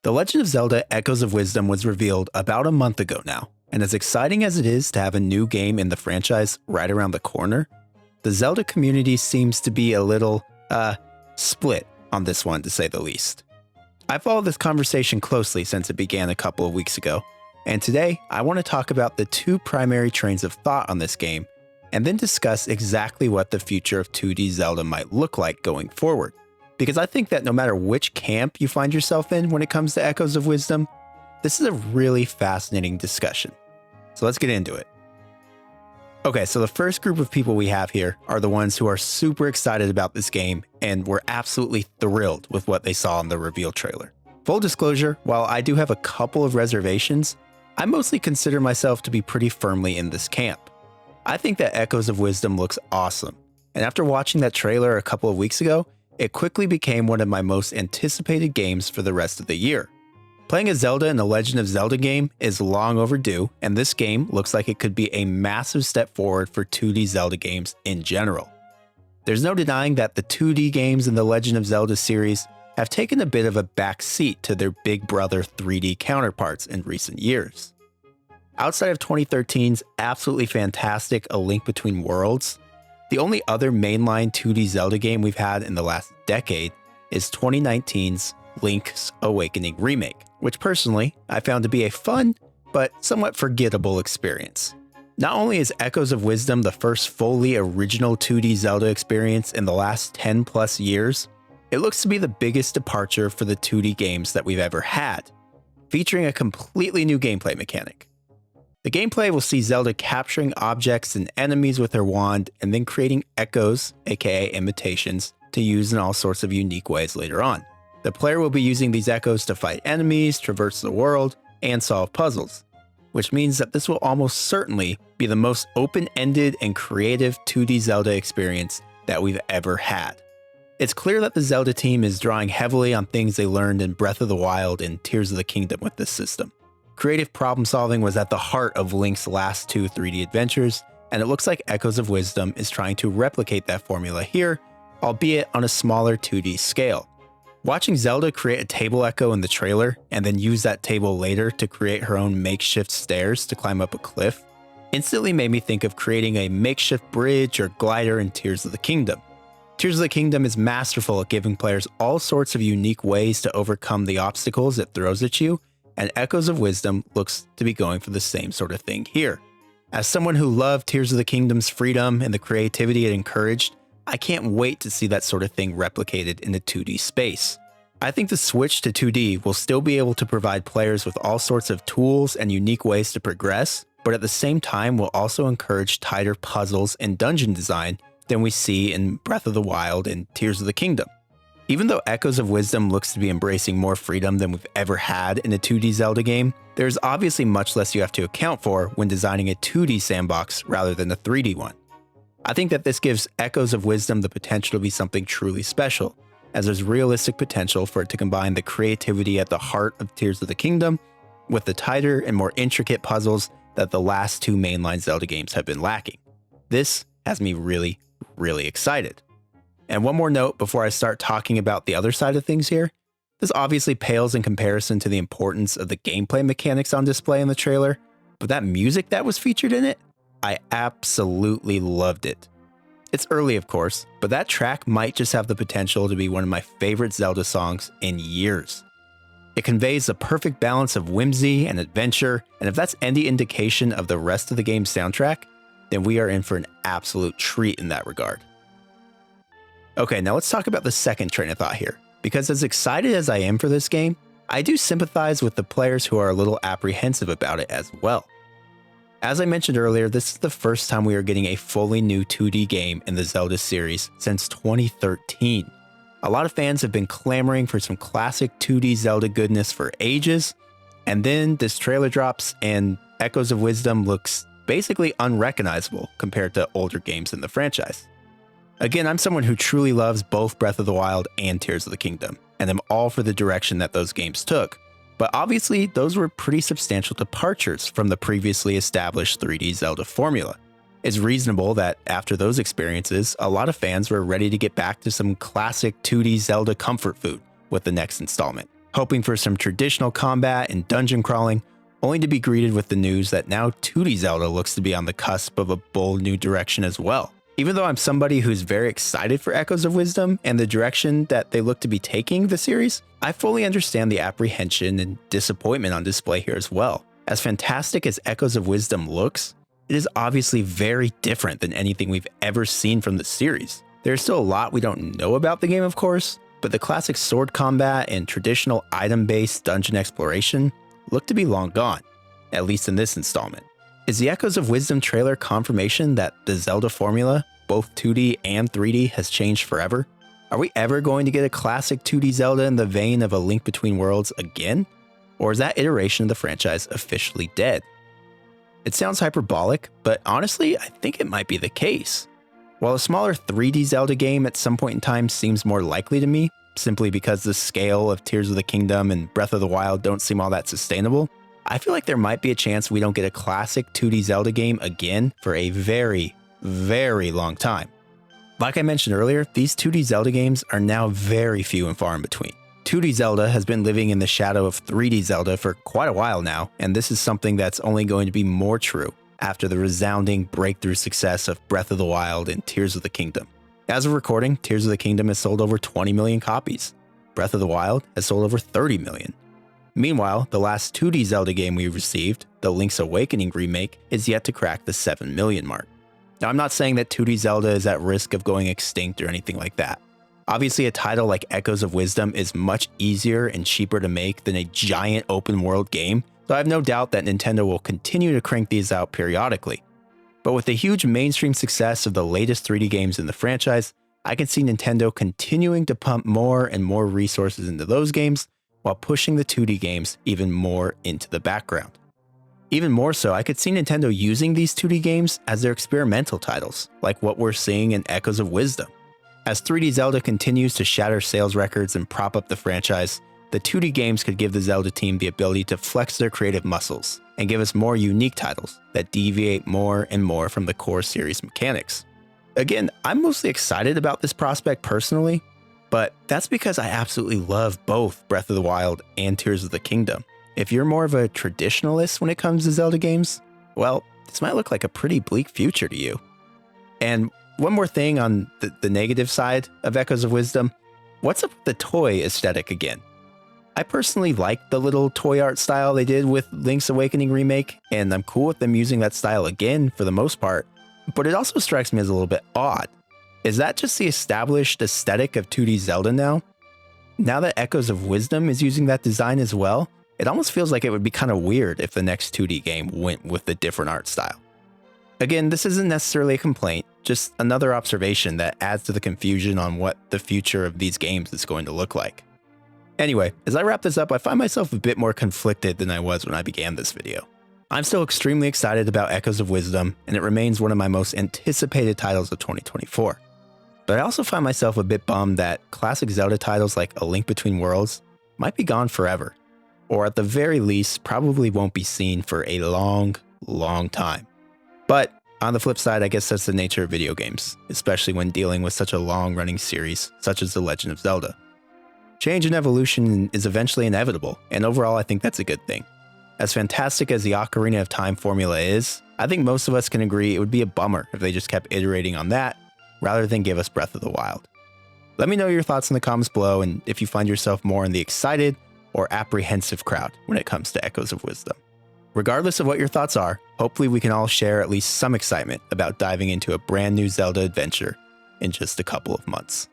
The Legend of Zelda Echoes of Wisdom was revealed about a month ago now, and as exciting as it is to have a new game in the franchise right around the corner, the Zelda community seems to be a little, split on this one to say the least. I followed this conversation closely since it began a couple of weeks ago, and today I want to talk about the two primary trains of thought on this game, and then discuss exactly what the future of 2D Zelda might look like going forward. Because I think that no matter which camp you find yourself in when it comes to Echoes of Wisdom, this is a really fascinating discussion. So let's get into it. Okay, so the first group of people we have here are the ones who are super excited about this game and were absolutely thrilled with what they saw in the reveal trailer. Full disclosure, while I do have a couple of reservations, I mostly consider myself to be pretty firmly in this camp. I think that Echoes of Wisdom looks awesome, and after watching that trailer a couple of weeks ago, it quickly became one of my most anticipated games for the rest of the year. Playing a Zelda in a Legend of Zelda game is long overdue, and this game looks like it could be a massive step forward for 2D Zelda games in general. There's no denying that the 2D games in the Legend of Zelda series have taken a bit of a back seat to their big brother 3D counterparts in recent years. Outside of 2013's absolutely fantastic A Link Between Worlds, the only other mainline 2D Zelda game we've had in the last decade is 2019's Link's Awakening remake, which personally I found to be a fun but somewhat forgettable experience. Not only is Echoes of Wisdom the first fully original 2D Zelda experience in the last 10 plus years, it looks to be the biggest departure for the 2D games that we've ever had, featuring a completely new gameplay mechanic. The gameplay will see Zelda capturing objects and enemies with her wand and then creating echoes, aka imitations, to use in all sorts of unique ways later on. The player will be using these echoes to fight enemies, traverse the world, and solve puzzles, which means that this will almost certainly be the most open-ended and creative 2D Zelda experience that we've ever had. It's clear that the Zelda team is drawing heavily on things they learned in Breath of the Wild and Tears of the Kingdom with this system. Creative problem solving was at the heart of Link's last two 3D adventures, and it looks like Echoes of Wisdom is trying to replicate that formula here, albeit on a smaller 2D scale. Watching Zelda create a table echo in the trailer, and then use that table later to create her own makeshift stairs to climb up a cliff, instantly made me think of creating a makeshift bridge or glider in Tears of the Kingdom. Tears of the Kingdom is masterful at giving players all sorts of unique ways to overcome the obstacles it throws at you, and Echoes of Wisdom looks to be going for the same sort of thing here. As someone who loved Tears of the Kingdom's freedom and the creativity it encouraged, I can't wait to see that sort of thing replicated in the 2D space. I think the switch to 2D will still be able to provide players with all sorts of tools and unique ways to progress, but at the same time will also encourage tighter puzzles and dungeon design than we see in Breath of the Wild and Tears of the Kingdom. Even though Echoes of Wisdom looks to be embracing more freedom than we've ever had in a 2D Zelda game, there's obviously much less you have to account for when designing a 2D sandbox rather than a 3D one. I think that this gives Echoes of Wisdom the potential to be something truly special, as there's realistic potential for it to combine the creativity at the heart of Tears of the Kingdom with the tighter and more intricate puzzles that the last two mainline Zelda games have been lacking. This has me really, really excited. And one more note before I start talking about the other side of things here. This obviously pales in comparison to the importance of the gameplay mechanics on display in the trailer, but that music that was featured in it, I absolutely loved it. It's early, of course, but that track might just have the potential to be one of my favorite Zelda songs in years. It conveys the perfect balance of whimsy and adventure, and if that's any indication of the rest of the game's soundtrack, then we are in for an absolute treat in that regard. Okay, now let's talk about the second train of thought here, because as excited as I am for this game, I do sympathize with the players who are a little apprehensive about it as well. As I mentioned earlier, this is the first time we are getting a fully new 2D game in the Zelda series since 2013. A lot of fans have been clamoring for some classic 2D Zelda goodness for ages, and then this trailer drops and Echoes of Wisdom looks basically unrecognizable compared to older games in the franchise. Again, I'm someone who truly loves both Breath of the Wild and Tears of the Kingdom, and I'm all for the direction that those games took. But obviously, those were pretty substantial departures from the previously established 3D Zelda formula. It's reasonable that after those experiences, a lot of fans were ready to get back to some classic 2D Zelda comfort food with the next installment. hoping for some traditional combat and dungeon crawling, only to be greeted with the news that now 2D Zelda looks to be on the cusp of a bold new direction as well. Even though I'm somebody who's very excited for Echoes of Wisdom and the direction that they look to be taking the series, I fully understand the apprehension and disappointment on display here as well. As fantastic as Echoes of Wisdom looks, it is obviously very different than anything we've ever seen from the series. There's still a lot we don't know about the game, of course, but the classic sword combat and traditional item-based dungeon exploration look to be long gone, at least in this installment. Is the Echoes of Wisdom trailer confirmation that the Zelda formula, both 2D and 3D, has changed forever? Are we ever going to get a classic 2D Zelda in the vein of A Link Between Worlds again? Or is that iteration of the franchise officially dead? It sounds hyperbolic, but honestly, I think it might be the case. While a smaller 3D Zelda game at some point in time seems more likely to me, simply because the scale of Tears of the Kingdom and Breath of the Wild don't seem all that sustainable, I feel like there might be a chance we don't get a classic 2D Zelda game again for a very, very long time. Like I mentioned earlier, these 2D Zelda games are now very few and far in between. 2D Zelda has been living in the shadow of 3D Zelda for quite a while now, and this is something that's only going to be more true after the resounding breakthrough success of Breath of the Wild and Tears of the Kingdom. As of recording, Tears of the Kingdom has sold over 20 million copies. Breath of the Wild has sold over 30 million. Meanwhile, the last 2D Zelda game we received, the Link's Awakening remake, is yet to crack the 7 million mark. Now, I'm not saying that 2D Zelda is at risk of going extinct or anything like that. Obviously, a title like Echoes of Wisdom is much easier and cheaper to make than a giant open world game, so I have no doubt that Nintendo will continue to crank these out periodically. But with the huge mainstream success of the latest 3D games in the franchise, I can see Nintendo continuing to pump more and more resources into those games while pushing the 2D games even more into the background. Even more so, I could see Nintendo using these 2D games as their experimental titles, like what we're seeing in Echoes of Wisdom. As 3D Zelda continues to shatter sales records and prop up the franchise, the 2D games could give the Zelda team the ability to flex their creative muscles and give us more unique titles that deviate more and more from the core series mechanics. Again, I'm mostly excited about this prospect personally, but that's because I absolutely love both Breath of the Wild and Tears of the Kingdom. If you're more of a traditionalist when it comes to Zelda games, well, this might look like a pretty bleak future to you. And one more thing on the negative side of Echoes of Wisdom, what's up with the toy aesthetic again? I personally like the little toy art style they did with Link's Awakening remake, and I'm cool with them using that style again for the most part, but it also strikes me as a little bit odd. Is that just the established aesthetic of 2D Zelda now? Now that Echoes of Wisdom is using that design as well, it almost feels like it would be kind of weird if the next 2D game went with a different art style. Again, this isn't necessarily a complaint, just another observation that adds to the confusion on what the future of these games is going to look like. Anyway, as I wrap this up, I find myself a bit more conflicted than I was when I began this video. I'm still extremely excited about Echoes of Wisdom, and it remains one of my most anticipated titles of 2024. But I also find myself a bit bummed that classic Zelda titles like A Link Between Worlds might be gone forever, or at the very least probably won't be seen for a long, long time. But on the flip side, I guess that's the nature of video games, especially when dealing with such a long-running series such as The Legend of Zelda. Change and evolution is eventually inevitable, and overall I think that's a good thing. As fantastic as the Ocarina of Time formula is, I think most of us can agree it would be a bummer if they just kept iterating on that rather than give us Breath of the Wild. Let me know your thoughts in the comments below, and if you find yourself more in the excited or apprehensive crowd when it comes to Echoes of Wisdom. Regardless of what your thoughts are, hopefully we can all share at least some excitement about diving into a brand new Zelda adventure in just a couple of months.